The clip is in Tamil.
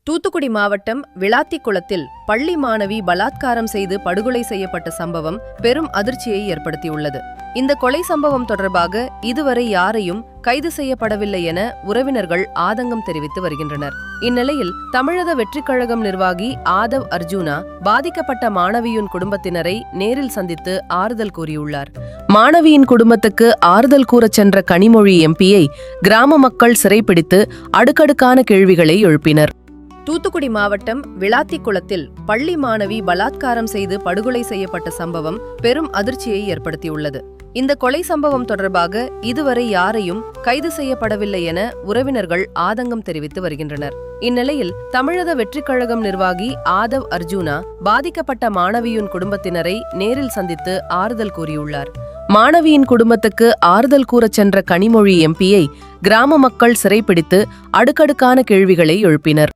தூத்துக்குடி மாவட்டம் விளாத்திக்குளத்தில் பள்ளி மாணவி பலாத்காரம் செய்து படுகொலை செய்யப்பட்ட சம்பவம் பெரும் அதிர்ச்சியை ஏற்படுத்தியுள்ளது. இந்த கொலை சம்பவம் தொடர்பாக இதுவரை யாரையும் கைது செய்யப்படவில்லை என உறவினர்கள் ஆதங்கம் தெரிவித்து வருகின்றனர். இந்நிலையில் தமிழக வெற்றிக் கழகம் நிர்வாகி ஆதவ் அர்ஜுனா பாதிக்கப்பட்ட மாணவியின் குடும்பத்தினரை நேரில் சந்தித்து ஆறுதல் கூறியுள்ளார். மாணவியின் குடும்பத்துக்கு ஆறுதல் கூறச் சென்ற கனிமொழி எம்பியை கிராம மக்கள் சிறைப்பிடித்து அடுக்கடுக்கான கேள்விகளை எழுப்பினர். தூத்துக்குடி மாவட்டம் விளாத்திக்குளத்தில் பள்ளி மாணவி பலாத்காரம் செய்து படுகொலை செய்யப்பட்ட சம்பவம் பெரும் அதிர்ச்சியை ஏற்படுத்தியுள்ளது. இந்த கொலை சம்பவம் தொடர்பாக இதுவரை யாரையும் கைது செய்யப்படவில்லை என உறவினர்கள் ஆதங்கம் தெரிவித்து வருகின்றனர். இந்நிலையில் தமிழக வெற்றிக் கழகம் நிர்வாகி ஆதவ் அர்ஜுனா பாதிக்கப்பட்ட மாணவியின் குடும்பத்தினரை நேரில் சந்தித்து ஆறுதல் கூறியுள்ளார். மாணவியின் குடும்பத்துக்கு ஆறுதல் கூறச் சென்ற கனிமொழி எம்பியை கிராம மக்கள் சிறைப்பிடித்து அடுக்கடுக்கான கேள்விகளை எழுப்பினர்.